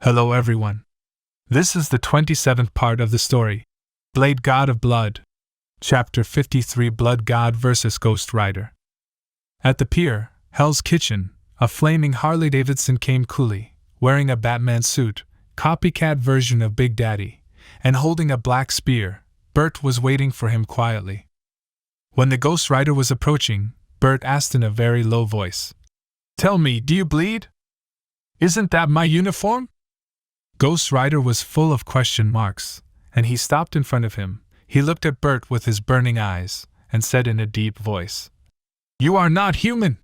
Hello everyone. This is the 27th part of the story, Blade God of Blood. Chapter 53, Blood God vs. Ghost Rider. At the pier, Hell's Kitchen, a flaming Harley-Davidson came coolly, wearing a Batman suit, copycat version of Big Daddy, and holding a black spear. Bert was waiting for him quietly. When the Ghost Rider was approaching, Bert asked in a very low voice, "Tell me, do you bleed? Isn't that my uniform?" Ghost Rider was full of question marks, and he stopped in front of him. He looked at Bert with his burning eyes, and said in a deep voice, "You are not human!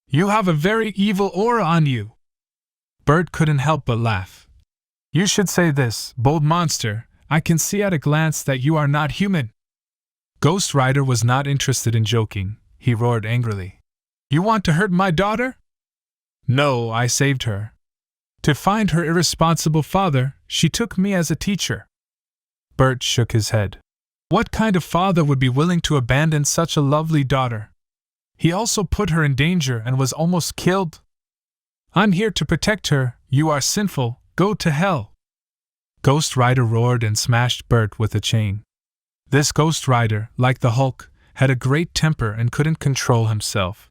You have a very evil aura on you!" Bert couldn't help but laugh. "You should say this, bold monster, I can see at a glance that you are not human." Ghost Rider was not interested in joking. He roared angrily, "You want to hurt my daughter?" "No, I saved her. To find her irresponsible father, she took me as a teacher." Bert shook his head. What kind of father would be willing to abandon such a lovely daughter? He also put her in danger and was almost killed. "I'm here to protect her. You are sinful. Go to hell." Ghost Rider roared and smashed Bert with a chain. This Ghost Rider, like the Hulk, had a great temper and couldn't control himself.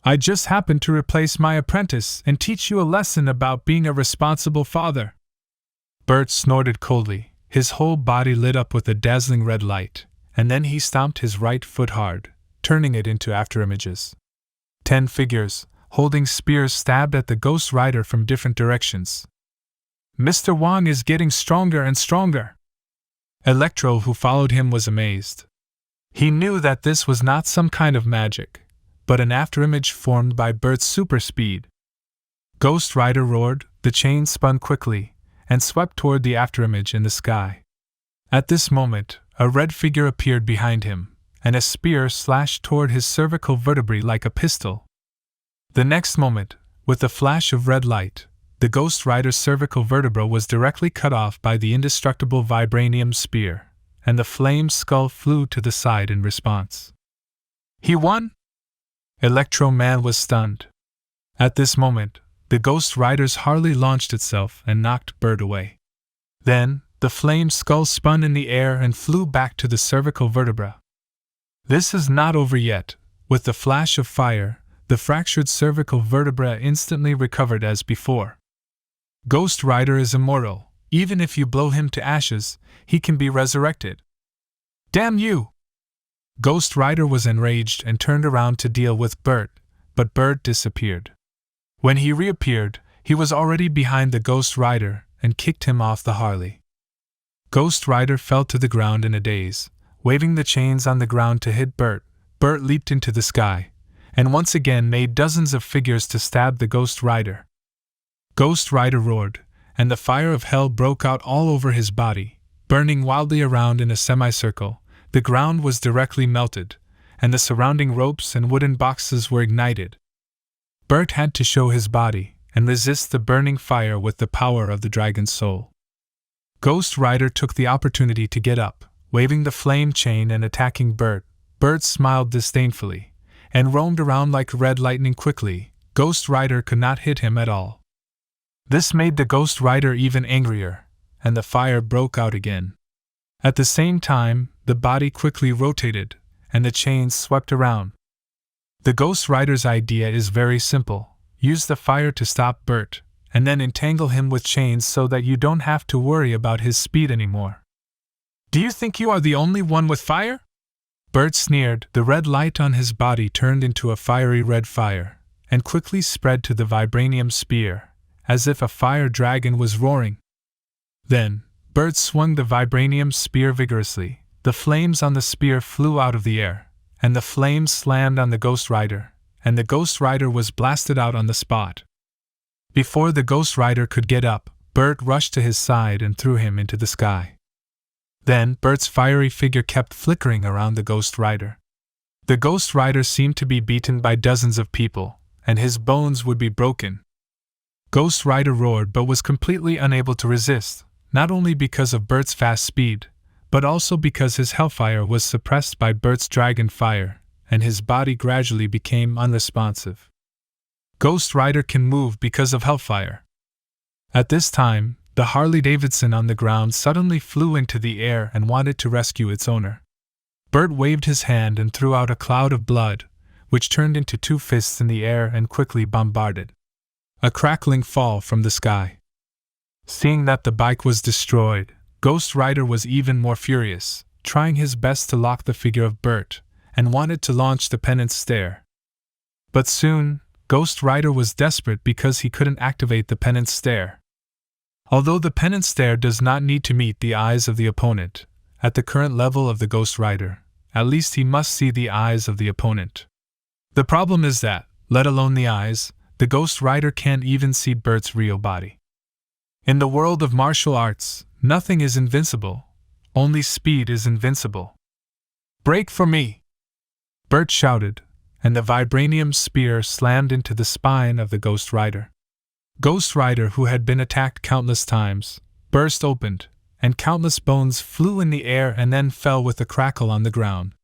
"I just happened to replace my apprentice and teach you a lesson about being a responsible father." Bert snorted coldly. His whole body lit up with a dazzling red light, and then he stomped his right foot hard, turning it into afterimages. 10 figures, holding spears, stabbed at the Ghost Rider from different directions. "Mr. Wong is getting stronger and stronger." Electro, who followed him, was amazed. He knew that this was not some kind of magic, but an afterimage formed by Bert's super speed. Ghost Rider roared, the chain spun quickly, and swept toward the afterimage in the sky. At this moment, a red figure appeared behind him, and a spear slashed toward his cervical vertebrae like a pistol. The next moment, with a flash of red light, the Ghost Rider's cervical vertebra was directly cut off by the indestructible vibranium spear, and the flame skull flew to the side in response. "He won?" Electro Man was stunned. At this moment, the Ghost Rider's Harley launched itself and knocked Bert away. Then, the flame skull spun in the air and flew back to the cervical vertebra. This is not over yet. With the flash of fire, the fractured cervical vertebra instantly recovered as before. Ghost Rider is immortal. Even if you blow him to ashes, he can be resurrected. "Damn you!" Ghost Rider was enraged and turned around to deal with Bert, but Bert disappeared. When he reappeared, he was already behind the Ghost Rider and kicked him off the Harley. Ghost Rider fell to the ground in a daze, waving the chains on the ground to hit Bert. Bert leaped into the sky, and once again made dozens of figures to stab the Ghost Rider. Ghost Rider roared, and the fire of hell broke out all over his body, burning wildly around in a semicircle. The ground was directly melted, and the surrounding ropes and wooden boxes were ignited. Bert had to show his body and resist the burning fire with the power of the dragon's soul. Ghost Rider took the opportunity to get up, waving the flame chain and attacking Bert. Bert smiled disdainfully and roamed around like red lightning quickly. Ghost Rider could not hit him at all. This made the Ghost Rider even angrier, and the fire broke out again. At the same time, the body quickly rotated, and the chains swept around. The Ghost Rider's idea is very simple. Use the fire to stop Bert, and then entangle him with chains so that you don't have to worry about his speed anymore. "Do you think you are the only one with fire?" Bert sneered. The red light on his body turned into a fiery red fire, and quickly spread to the vibranium spear, as if a fire dragon was roaring. Then, Bert swung the vibranium spear vigorously. The flames on the spear flew out of the air, and the flames slammed on the Ghost Rider, and the Ghost Rider was blasted out on the spot. Before the Ghost Rider could get up, Bert rushed to his side and threw him into the sky. Then, Bert's fiery figure kept flickering around the Ghost Rider. The Ghost Rider seemed to be beaten by dozens of people, and his bones would be broken. Ghost Rider roared but was completely unable to resist, not only because of Bert's fast speed, but also because his hellfire was suppressed by Bert's dragon fire, and his body gradually became unresponsive. Ghost Rider can move because of hellfire. At this time, the Harley-Davidson on the ground suddenly flew into the air and wanted to rescue its owner. Bert waved his hand and threw out a cloud of blood, which turned into 2 fists in the air and quickly bombarded a crackling fall from the sky. Seeing that the bike was destroyed, Ghost Rider was even more furious, trying his best to lock the figure of Bert, and wanted to launch the penance stare. But soon, Ghost Rider was desperate because he couldn't activate the penance stare. Although the penance stare does not need to meet the eyes of the opponent, at the current level of the Ghost Rider, at least he must see the eyes of the opponent. The problem is that, let alone the eyes, the Ghost Rider can't even see Bert's real body. In the world of martial arts, nothing is invincible, only speed is invincible. "Break for me!" Bert shouted, and the vibranium spear slammed into the spine of the Ghost Rider. Ghost Rider, who had been attacked countless times, burst opened, and countless bones flew in the air and then fell with a crackle on the ground.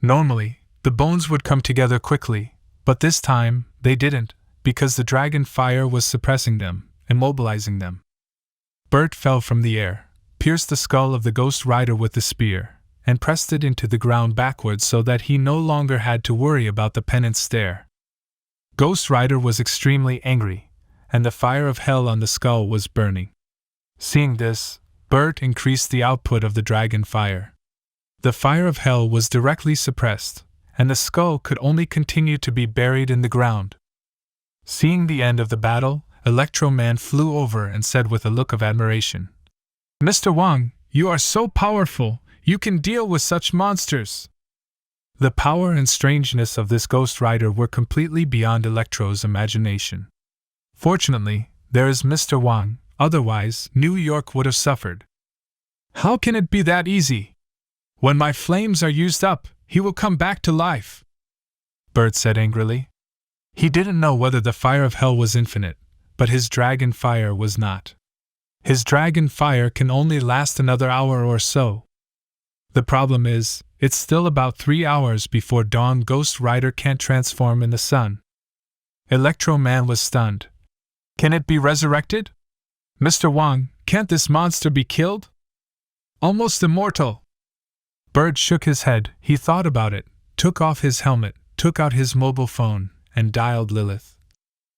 Normally, the bones would come together quickly, but this time, they didn't, because the dragon fire was suppressing them, immobilizing them. Bert fell from the air, pierced the skull of the Ghost Rider with the spear, and pressed it into the ground backwards so that he no longer had to worry about the penance stare. Ghost Rider was extremely angry, and the fire of hell on the skull was burning. Seeing this, Bert increased the output of the dragon fire. The fire of hell was directly suppressed, and the skull could only continue to be buried in the ground. Seeing the end of the battle, Electro Man flew over and said with a look of admiration, "Mr. Wang, you are so powerful, you can deal with such monsters." The power and strangeness of this Ghost Rider were completely beyond Electro's imagination. Fortunately, there is Mr. Wang, otherwise New York would have suffered. "How can it be that easy? When my flames are used up, he will come back to life," Bert said angrily. He didn't know whether the fire of hell was infinite, but his dragon fire was not. His dragon fire can only last another hour or so. The problem is, it's still about 3 hours before dawn. Ghost Rider can't transform in the sun. Electro Man was stunned. "Can it be resurrected? Mr. Wang, can't this monster be killed? Almost immortal." Bert shook his head. He thought about it, took off his helmet, took out his mobile phone, and dialed Lilith.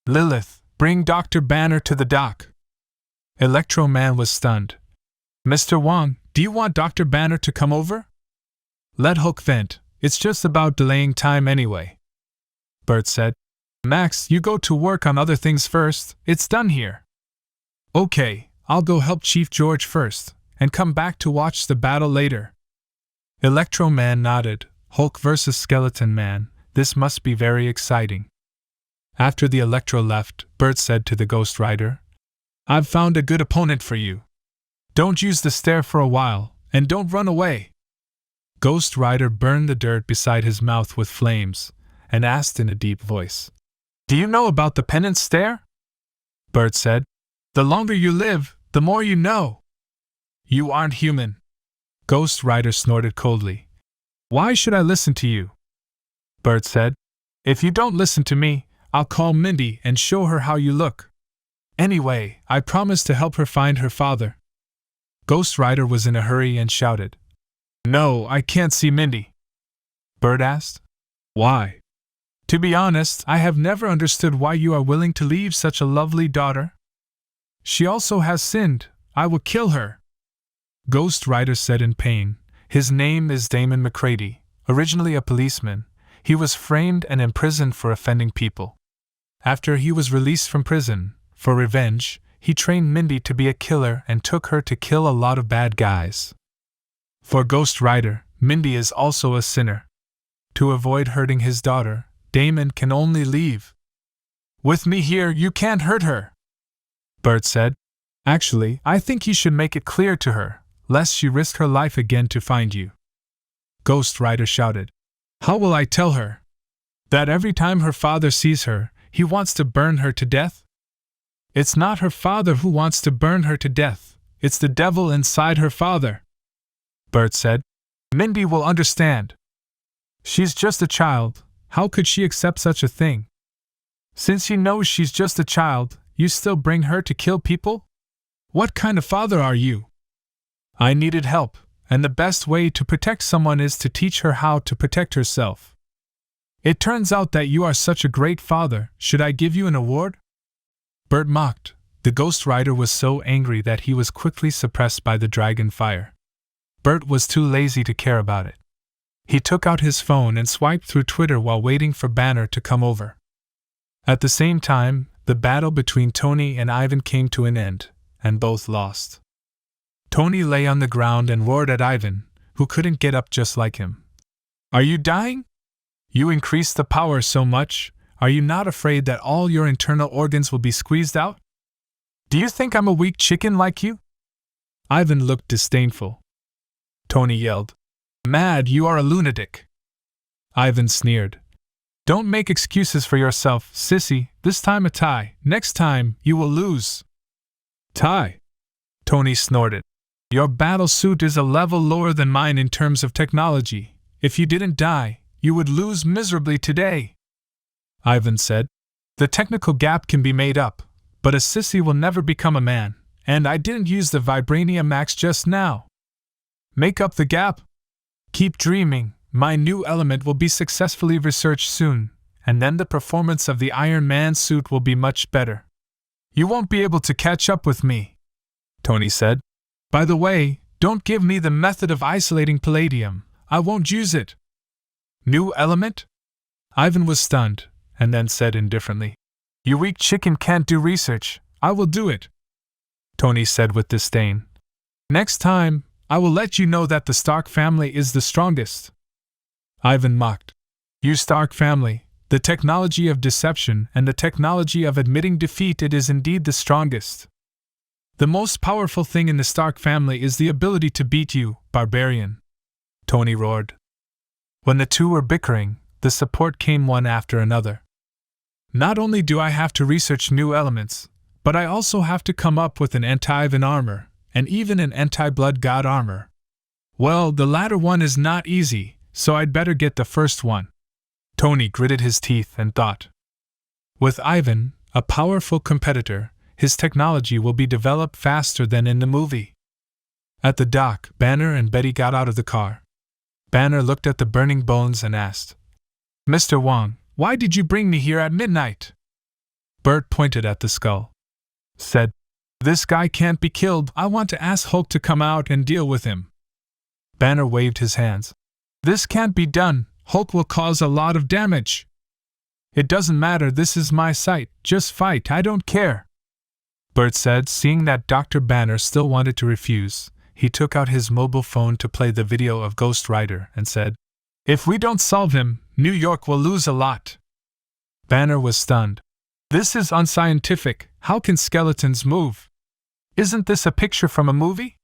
"Lilith, bring Dr. Banner to the dock." Electro Man was stunned. "Mr. Wang, do you want Dr. Banner to come over?" "Let Hulk vent, it's just about delaying time anyway," Bert said. "Max, you go to work on other things first, it's done here." "Okay, I'll go help Chief George first, and come back to watch the battle later." Electro Man nodded. Hulk versus Skeleton Man, this must be very exciting. After the Electro left, Bert said to the Ghost Rider, "I've found a good opponent for you. Don't use the stare for a while, and don't run away." Ghost Rider burned the dirt beside his mouth with flames, and asked in a deep voice, "Do you know about the penance stare?" Bert said, "The longer you live, the more you know." "You aren't human." Ghost Rider snorted coldly. "Why should I listen to you?" Bert said, "If you don't listen to me, I'll call Mindy and show her how you look. Anyway, I promised to help her find her father." Ghost Rider was in a hurry and shouted, "No, I can't see Mindy." Bert asked, "Why?" "To be honest, I have never understood why you are willing to leave such a lovely daughter. She also has sinned. I will kill her." Ghost Rider said in pain. His name is Damon McCready, originally a policeman. He was framed and imprisoned for offending people. After he was released from prison, for revenge, he trained Mindy to be a killer and took her to kill a lot of bad guys. For Ghost Rider, Mindy is also a sinner. To avoid hurting his daughter, Damon can only leave. "With me here, you can't hurt her," Bert said. "Actually, I think you should make it clear to her, lest she risk her life again to find you." Ghost Rider shouted, "How will I tell her? That every time her father sees her, he wants to burn her to death? It's not her father who wants to burn her to death, it's the devil inside her father," Bert said. "Mindy will understand. She's just a child, how could she accept such a thing? Since he knows she's just a child, you still bring her to kill people? What kind of father are you? I needed help, and the best way to protect someone is to teach her how to protect herself. It turns out that you are such a great father. Should I give you an award? Bert mocked. The Ghost Rider was so angry that he was quickly suppressed by the dragon fire. Bert was too lazy to care about it. He took out his phone and swiped through Twitter while waiting for Banner to come over. At the same time, the battle between Tony and Ivan came to an end, and both lost. Tony lay on the ground and roared at Ivan, who couldn't get up just like him. Are you dying? You increased the power so much, are you not afraid that all your internal organs will be squeezed out? Do you think I'm a weak chicken like you? Ivan looked disdainful. Tony yelled, Mad, you are a lunatic. Ivan sneered. Don't make excuses for yourself, sissy, this time a tie, next time you will lose. Tie? Tony snorted. Your battle suit is a level lower than mine in terms of technology. If you didn't die, you would lose miserably today. Ivan said, The technical gap can be made up, but a sissy will never become a man, and I didn't use the Vibranium Max just now. Make up the gap? Keep dreaming, my new element will be successfully researched soon, and then the performance of the Iron Man suit will be much better. You won't be able to catch up with me, Tony said. By the way, don't give me the method of isolating palladium, I won't use it. New element? Ivan was stunned, and then said indifferently, You weak chicken can't do research, I will do it. Tony said with disdain. Next time, I will let you know that the Stark family is the strongest. Ivan mocked. You Stark family, the technology of deception and the technology of admitting defeat, it is indeed the strongest. The most powerful thing in the Stark family is the ability to beat you, barbarian. Tony roared. When the two were bickering, the support came one after another. Not only do I have to research new elements, but I also have to come up with an anti-Ivan armor, and even an anti-Blood God armor. Well, the latter one is not easy, so I'd better get the first one. Tony gritted his teeth and thought. With Ivan, a powerful competitor, his technology will be developed faster than in the movie. At the dock, Banner and Betty got out of the car. Banner looked at the burning bones and asked, Mr. Wong, why did you bring me here at midnight? Bert pointed at the skull. Said, This guy can't be killed, I want to ask Hulk to come out and deal with him. Banner waved his hands. This can't be done, Hulk will cause a lot of damage. It doesn't matter, this is my site, just fight, I don't care. Bert said, seeing that Dr. Banner still wanted to refuse. He took out his mobile phone to play the video of Ghost Rider and said, If we don't solve him, New York will lose a lot. Banner was stunned. This is unscientific, how can skeletons move? Isn't this a picture from a movie?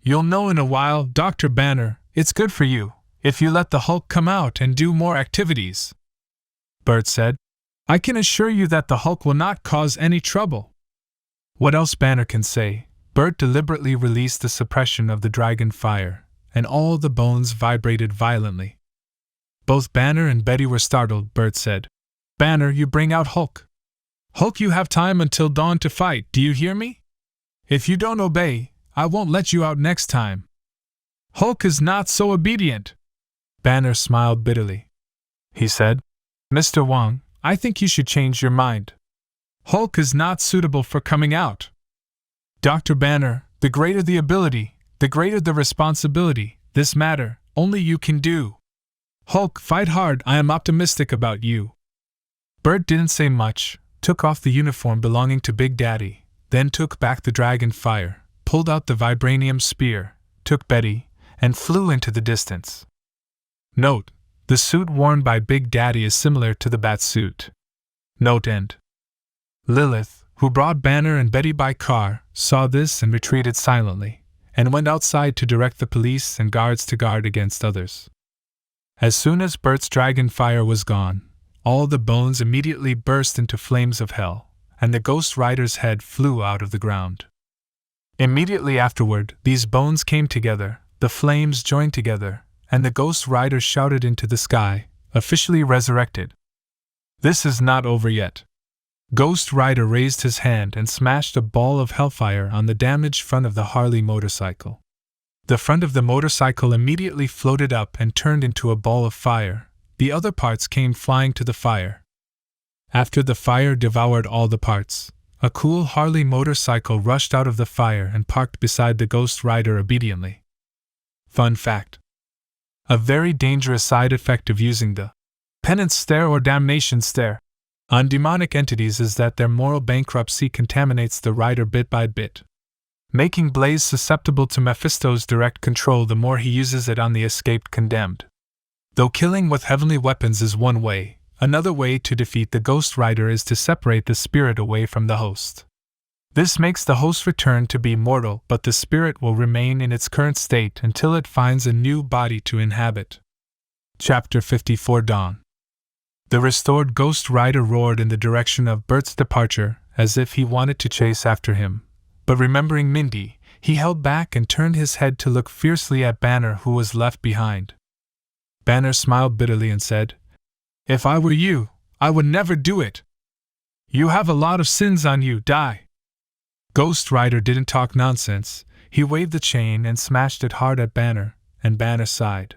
You'll know in a while, Dr. Banner, it's good for you, if you let the Hulk come out and do more activities. Bert said, I can assure you that the Hulk will not cause any trouble. What else Banner can say? Bert deliberately released the suppression of the dragon fire, and all the bones vibrated violently. Both Banner and Betty were startled. Bert said, Banner, you bring out Hulk. Hulk, you have time until dawn to fight, do you hear me? If you don't obey, I won't let you out next time. Hulk is not so obedient. Banner smiled bitterly. He said, Mr. Wong, I think you should change your mind. Hulk is not suitable for coming out. Dr. Banner, the greater the ability, the greater the responsibility, this matter, only you can do. Hulk, fight hard, I am optimistic about you. Bert didn't say much, took off the uniform belonging to Big Daddy, then took back the dragon fire, pulled out the vibranium spear, took Betty, and flew into the distance. Note, the suit worn by Big Daddy is similar to the bat suit. Note end. Lilith, who brought Banner and Betty by car, saw this and retreated silently, and went outside to direct the police and guards to guard against others. As soon as Bert's dragon fire was gone, all the bones immediately burst into flames of hell, and the Ghost Rider's head flew out of the ground. Immediately afterward, these bones came together, the flames joined together, and the Ghost Rider shouted into the sky, officially resurrected. This is not over yet. Ghost Rider raised his hand and smashed a ball of hellfire on the damaged front of the Harley motorcycle. The front of the motorcycle immediately floated up and turned into a ball of fire. The other parts came flying to the fire. After the fire devoured all the parts, a cool Harley motorcycle rushed out of the fire and parked beside the Ghost Rider obediently. Fun fact: a very dangerous side effect of using the penance stare or damnation stare on demonic entities is that their moral bankruptcy contaminates the rider bit by bit, making Blaze susceptible to Mephisto's direct control the more he uses it on the escaped condemned. Though killing with heavenly weapons is one way, another way to defeat the Ghost Rider is to separate the spirit away from the host. This makes the host return to be mortal, but the spirit will remain in its current state until it finds a new body to inhabit. Chapter 54 Dawn. The restored Ghost Rider roared in the direction of Bert's departure, as if he wanted to chase after him, but remembering Mindy, he held back and turned his head to look fiercely at Banner, who was left behind. Banner smiled bitterly and said, "If I were you, I would never do it. You have a lot of sins on you, die." Ghost Rider didn't talk nonsense. He waved the chain and smashed it hard at Banner, and Banner sighed.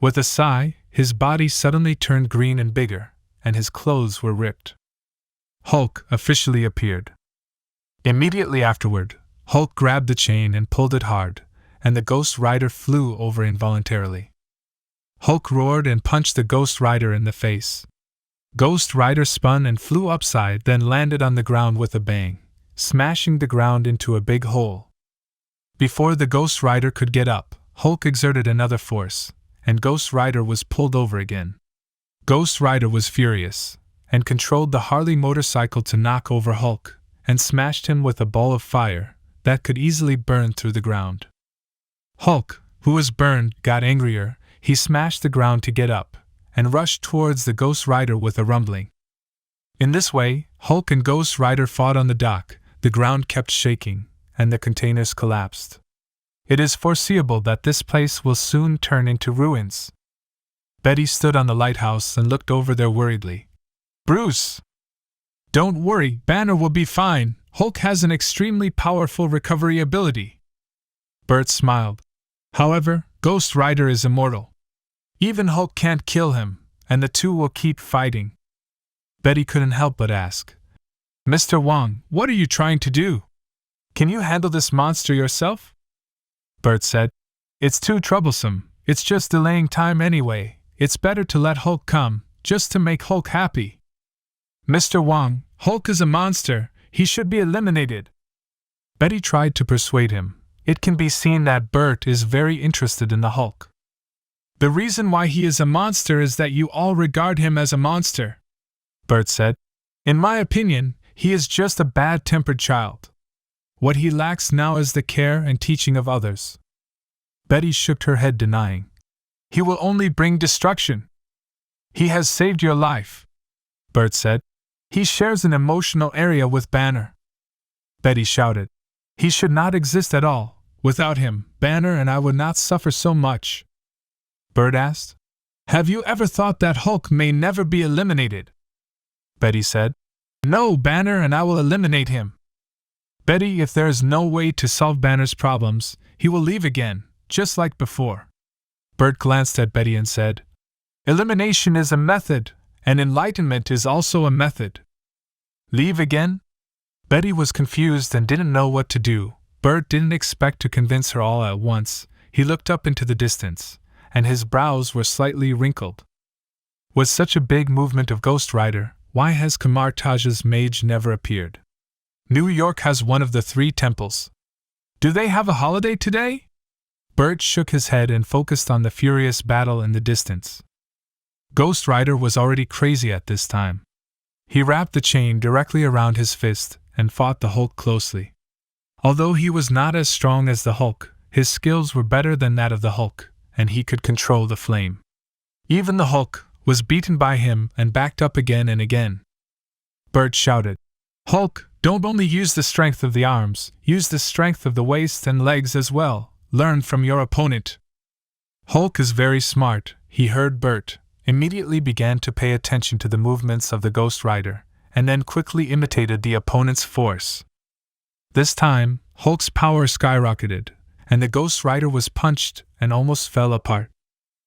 With a sigh, his body suddenly turned green and bigger, and his clothes were ripped. Hulk officially appeared. Immediately afterward, Hulk grabbed the chain and pulled it hard, and the Ghost Rider flew over involuntarily. Hulk roared and punched the Ghost Rider in the face. Ghost Rider spun and flew upside, then landed on the ground with a bang, smashing the ground into a big hole. Before the Ghost Rider could get up, Hulk exerted another force, and Ghost Rider was pulled over again. Ghost Rider was furious, and controlled the Harley motorcycle to knock over Hulk, and smashed him with a ball of fire that could easily burn through the ground. Hulk, who was burned, got angrier. He smashed the ground to get up, and rushed towards the Ghost Rider with a rumbling. In this way, Hulk and Ghost Rider fought on the dock. The ground kept shaking, and the containers collapsed. It is foreseeable that this place will soon turn into ruins. Betty stood on the lighthouse and looked over there worriedly. "Bruce! Don't worry, Banner will be fine. Hulk has an extremely powerful recovery ability." Bert smiled. "However, Ghost Rider is immortal. Even Hulk can't kill him, and the two will keep fighting." Betty couldn't help but ask, "Mr. Wong, what are you trying to do? Can you handle this monster yourself?" Bert said, "It's too troublesome. It's just delaying time anyway. It's better to let Hulk come, just to make Hulk happy." "Mr. Wong, Hulk is a monster. He should be eliminated." Betty tried to persuade him. It can be seen that Bert is very interested in the Hulk. "The reason why he is a monster is that you all regard him as a monster," Bert said. "In my opinion, he is just a bad-tempered child. What he lacks now is the care and teaching of others." Betty shook her head, denying. "He will only bring destruction." "He has saved your life," Bert said. "He shares an emotional area with Banner." Betty shouted, "He should not exist at all. Without him, Banner and I would not suffer so much." Bert asked, "Have you ever thought that Hulk may never be eliminated?" Betty said, "No, Banner and I will eliminate him." "Betty, if there is no way to solve Banner's problems, he will leave again, just like before." Bert glanced at Betty and said, "Elimination is a method, and enlightenment is also a method." "Leave again?" Betty was confused and didn't know what to do. Bert didn't expect to convince her all at once. He looked up into the distance, and his brows were slightly wrinkled. With such a big movement of Ghost Rider, why has Kamartaj's mage never appeared? New York has one of the 3 temples. Do they have a holiday today? Bert shook his head and focused on the furious battle in the distance. Ghost Rider was already crazy at this time. He wrapped the chain directly around his fist and fought the Hulk closely. Although he was not as strong as the Hulk, his skills were better than that of the Hulk, and he could control the flame. Even the Hulk was beaten by him and backed up again and again. Bert shouted, "Hulk, don't only use the strength of the arms, use the strength of the waist and legs as well. Learn from your opponent." Hulk is very smart, he heard Bert, immediately began to pay attention to the movements of the Ghost Rider, and then quickly imitated the opponent's force. This time, Hulk's power skyrocketed, and the Ghost Rider was punched and almost fell apart.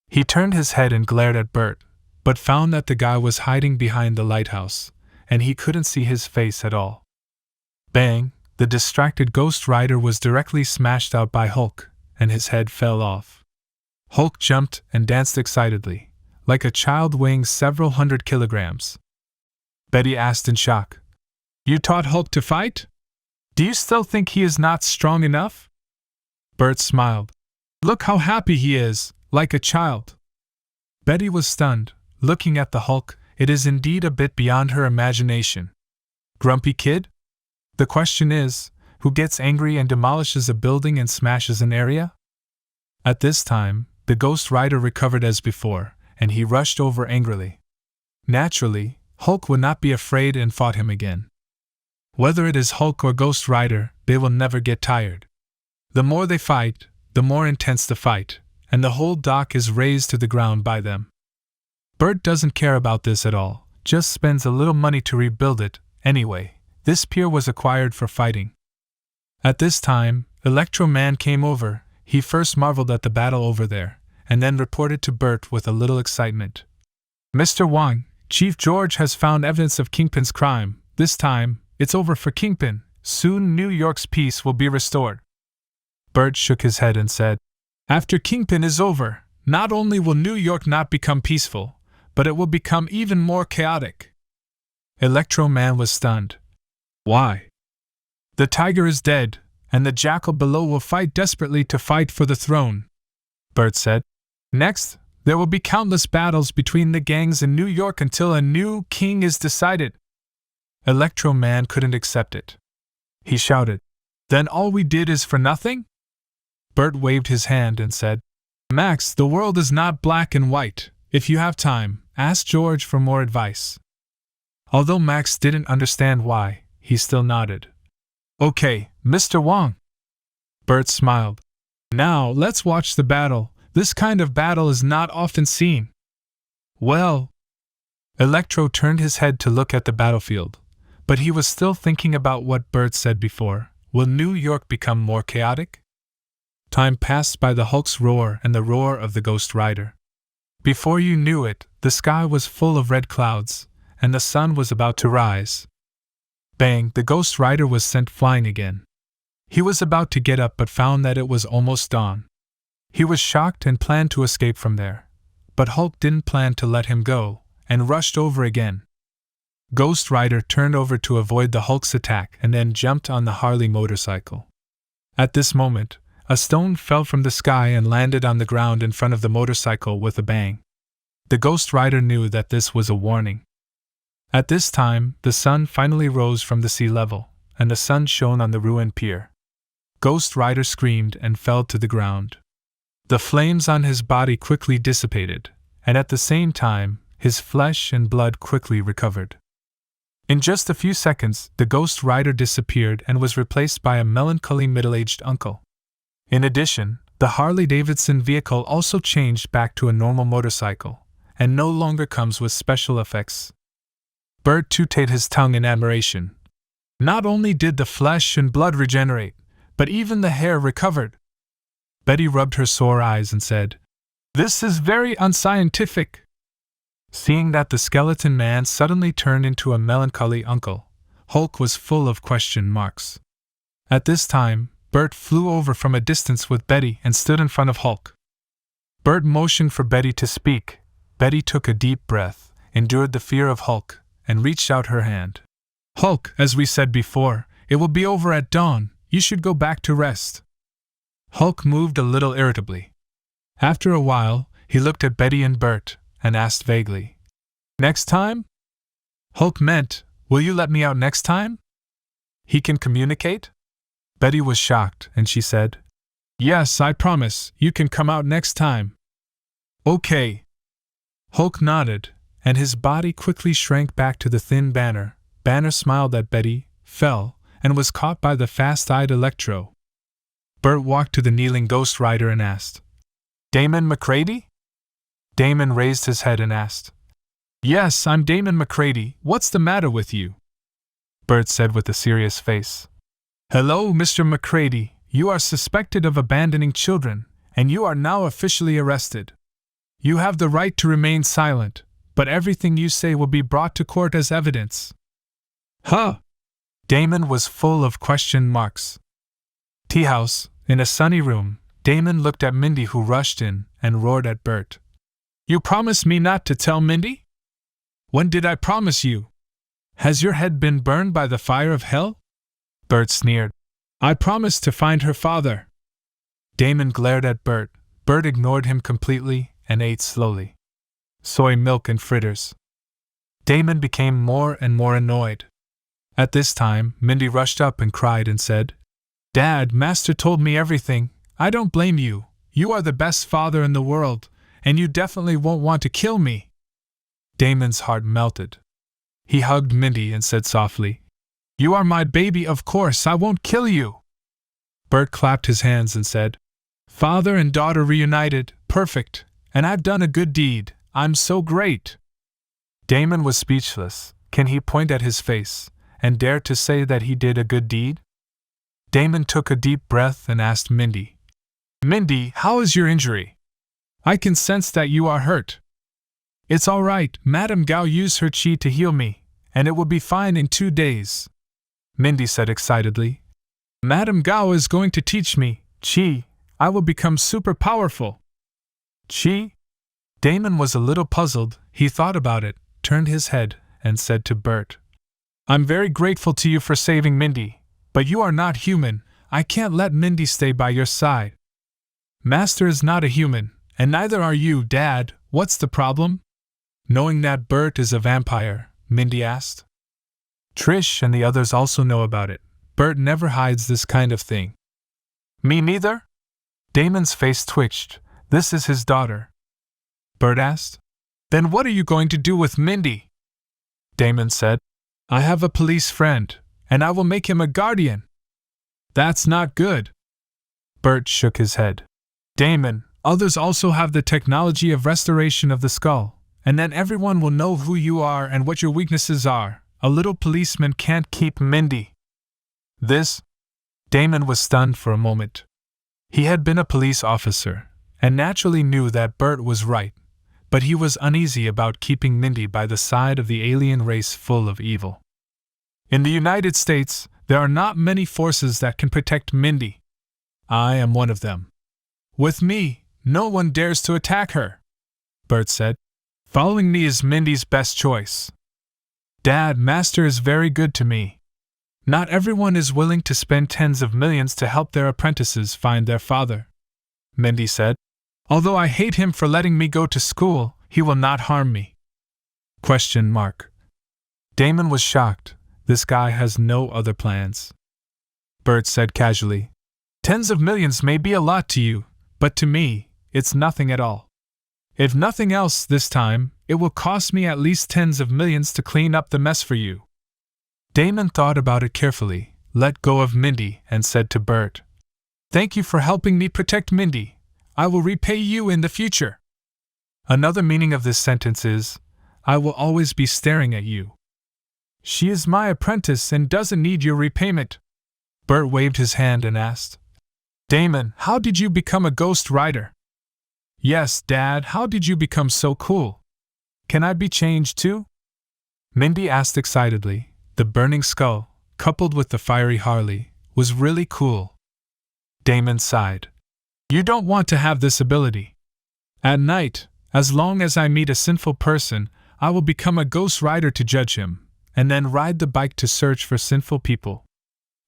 He turned his head and glared at Bert, but found that the guy was hiding behind the lighthouse, and he couldn't see his face at all. Bang! The distracted Ghost Rider was directly smashed out by Hulk, and his head fell off. Hulk jumped and danced excitedly, like a child weighing several hundred kilograms. Betty asked in shock, "You taught Hulk to fight? Do you still think he is not strong enough?" Bert smiled. "Look how happy he is, like a child." Betty was stunned, looking at the Hulk. It is indeed a bit beyond her imagination. Grumpy kid? The question is, who gets angry and demolishes a building and smashes an area? At this time, the Ghost Rider recovered as before, and he rushed over angrily. Naturally, Hulk would not be afraid and fought him again. Whether it is Hulk or Ghost Rider, they will never get tired. The more they fight, the more intense the fight, and the whole dock is razed to the ground by them. Bert doesn't care about this at all, just spends a little money to rebuild it. Anyway, this pier was acquired for fighting. At this time, Electro Man came over. He first marveled at the battle over there, and then reported to Bert with a little excitement. "Mr. Wong, Chief George has found evidence of Kingpin's crime. This time, it's over for Kingpin. Soon New York's peace will be restored." Bert shook his head and said, "After Kingpin is over, not only will New York not become peaceful, but it will become even more chaotic." Electro Man was stunned. "Why?" "The tiger is dead, and the jackal below will fight desperately to fight for the throne," Bert said. "Next, there will be countless battles between the gangs in New York until a new king is decided." Electro Man couldn't accept it. He shouted, "Then all we did is for nothing?" Bert waved his hand and said, "Max, the world is not black and white. If you have time, ask George for more advice." Although Max didn't understand why, he still nodded. "Okay, Mr. Wong." Bert smiled. "Now, let's watch the battle. This kind of battle is not often seen." "Well..." Electro turned his head to look at the battlefield, but he was still thinking about what Bert said before. Will New York become more chaotic? Time passed by the Hulk's roar and the roar of the Ghost Rider. Before you knew it, the sky was full of red clouds, and the sun was about to rise. Bang! The Ghost Rider was sent flying again. He was about to get up but found that it was almost dawn. He was shocked and planned to escape from there. But Hulk didn't plan to let him go, and rushed over again. Ghost Rider turned over to avoid the Hulk's attack and then jumped on the Harley motorcycle. At this moment, a stone fell from the sky and landed on the ground in front of the motorcycle with a bang. The Ghost Rider knew that this was a warning. At this time, the sun finally rose from the sea level, and the sun shone on the ruined pier. Ghost Rider screamed and fell to the ground. The flames on his body quickly dissipated, and at the same time, his flesh and blood quickly recovered. In just a few seconds, the Ghost Rider disappeared and was replaced by a melancholy middle-aged uncle. In addition, the Harley-Davidson vehicle also changed back to a normal motorcycle, and no longer comes with special effects. Bert tooted his tongue in admiration. Not only did the flesh and blood regenerate, but even the hair recovered. Betty rubbed her sore eyes and said, "This is very unscientific." Seeing that the skeleton man suddenly turned into a melancholy uncle, Hulk was full of question marks. At this time, Bert flew over from a distance with Betty and stood in front of Hulk. Bert motioned for Betty to speak. Betty took a deep breath, endured the fear of Hulk, and reached out her hand. "Hulk, as we said before, it will be over at dawn. You should go back to rest." Hulk moved a little irritably. After a while, he looked at Betty and Bert, and asked vaguely, "Next time?" Hulk meant, "Will you let me out next time?" "He can communicate?" Betty was shocked, and she said, "Yes, I promise, you can come out next time." "Okay." Hulk nodded, and his body quickly shrank back to the thin Banner. Banner smiled at Betty, fell, and was caught by the fast-eyed Electro. Bert walked to the kneeling Ghost Rider and asked, "Damon McCready?" Damon raised his head and asked, "Yes, I'm Damon McCready. What's the matter with you? Bert said with a serious face. Hello, Mr. McCready, you are suspected of abandoning children, and you are now officially arrested. You have the right to remain silent, but everything you say will be brought to court as evidence. Huh? Damon was full of question marks. Tea house, in a sunny room, Damon looked at Mindy, who rushed in and roared at Bert. You promised me not to tell Mindy? When did I promise you? Has your head been burned by the fire of hell? Bert sneered. I promised to find her father. Damon glared at Bert. Bert ignored him completely and ate slowly. Soy milk and fritters. Damon became more and more annoyed. At this time, Mindy rushed up and cried and said, Dad, Master told me everything. I don't blame you. You are the best father in the world, and you definitely won't want to kill me. Damon's heart melted. He hugged Mindy and said softly, You are my baby, of course I won't kill you. Bert clapped his hands and said, Father and daughter reunited, perfect, and I've done a good deed, I'm so great. Damon was speechless. Can he point at his face and dare to say that he did a good deed? Damon took a deep breath and asked Mindy, Mindy, how is your injury? I can sense that you are hurt. It's all right, Madame Gao used her chi to heal me, and it will be fine in 2 days. Mindy said excitedly, Madame Gao is going to teach me chi. I will become super powerful. Chi? Damon was a little puzzled. He thought about it, turned his head, and said to Bert, I'm very grateful to you for saving Mindy, but you are not human. I can't let Mindy stay by your side. Master is not a human, and neither are you, Dad. What's the problem? Knowing that Bert is a vampire, Mindy asked. Trish and the others also know about it. Bert never hides this kind of thing. Me neither? Damon's face twitched. This is his daughter. Bert asked. Then what are you going to do with Mindy? Damon said, I have a police friend, and I will make him a guardian. That's not good. Bert shook his head. Damon, others also have the technology of restoration of the skull, and then everyone will know who you are and what your weaknesses are. A little policeman can't keep Mindy. This? Damon was stunned for a moment. He had been a police officer, and naturally knew that Bert was right, but he was uneasy about keeping Mindy by the side of the alien race full of evil. In the United States, there are not many forces that can protect Mindy. I am one of them. With me, no one dares to attack her, Bert said. Following me is Mindy's best choice. Dad, Master is very good to me. Not everyone is willing to spend tens of millions to help their apprentices find their father, Mindy said. Although I hate him for letting me go to school, he will not harm me. Question mark. Damon was shocked. This guy has no other plans. Bert said casually, Tens of millions may be a lot to you, but to me, it's nothing at all. If nothing else this time, it will cost me at least tens of millions to clean up the mess for you. Damon thought about it carefully, let go of Mindy, and said to Bert, Thank you for helping me protect Mindy. I will repay you in the future. Another meaning of this sentence is, I will always be staring at you. She is my apprentice and doesn't need your repayment. Bert waved his hand and asked, Damon, how did you become a ghost rider? Yes, Dad, how did you become so cool? Can I be changed too? Mindy asked excitedly. The burning skull, coupled with the fiery Harley, was really cool. Damon sighed. You don't want to have this ability. At night, as long as I meet a sinful person, I will become a ghost rider to judge him, and then ride the bike to search for sinful people.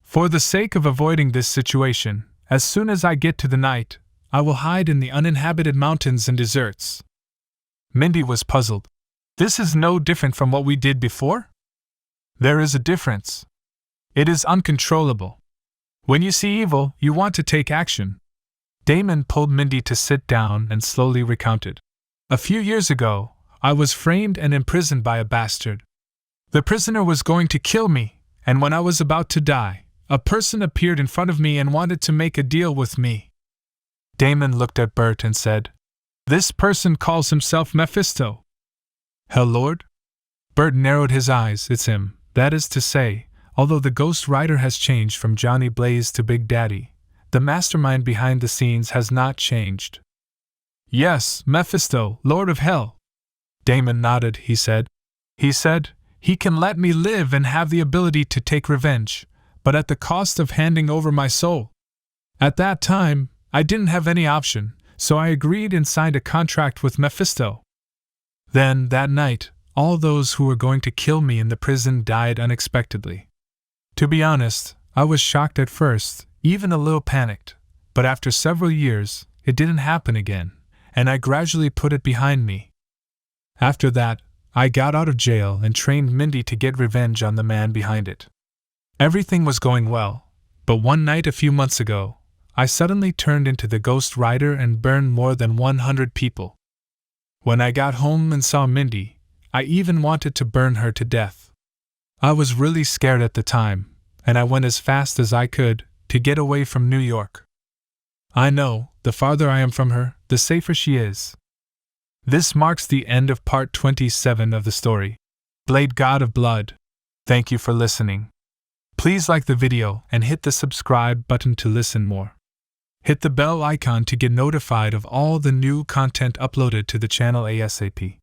For the sake of avoiding this situation, as soon as I get to the night, I will hide in the uninhabited mountains and deserts. Mindy was puzzled. This is no different from what we did before? There is a difference. It is uncontrollable. When you see evil, you want to take action. Damon pulled Mindy to sit down and slowly recounted. A few years ago, I was framed and imprisoned by a bastard. The prisoner was going to kill me, and when I was about to die, a person appeared in front of me and wanted to make a deal with me. Damon looked at Bert and said, This person calls himself Mephisto. Hell Lord? Bert narrowed his eyes. It's him. That is to say, although the Ghost Rider has changed from Johnny Blaze to Big Daddy, the mastermind behind the scenes has not changed. Yes, Mephisto, Lord of Hell. Damon nodded, he said. He said, he can let me live and have the ability to take revenge, but at the cost of handing over my soul. At that time, I didn't have any option, so I agreed and signed a contract with Mephisto. Then, that night, all those who were going to kill me in the prison died unexpectedly. To be honest, I was shocked at first, even a little panicked, but after several years, it didn't happen again, and I gradually put it behind me. After that, I got out of jail and trained Mindy to get revenge on the man behind it. Everything was going well, but one night a few months ago, I suddenly turned into the Ghost Rider and burned more than 100 people. When I got home and saw Mindy, I even wanted to burn her to death. I was really scared at the time, and I went as fast as I could to get away from New York. I know, the farther I am from her, the safer she is. This marks the end of part 27 of the story, Blade God of Blood. Thank you for listening. Please like the video and hit the subscribe button to listen more. Hit the bell icon to get notified of all the new content uploaded to the channel ASAP.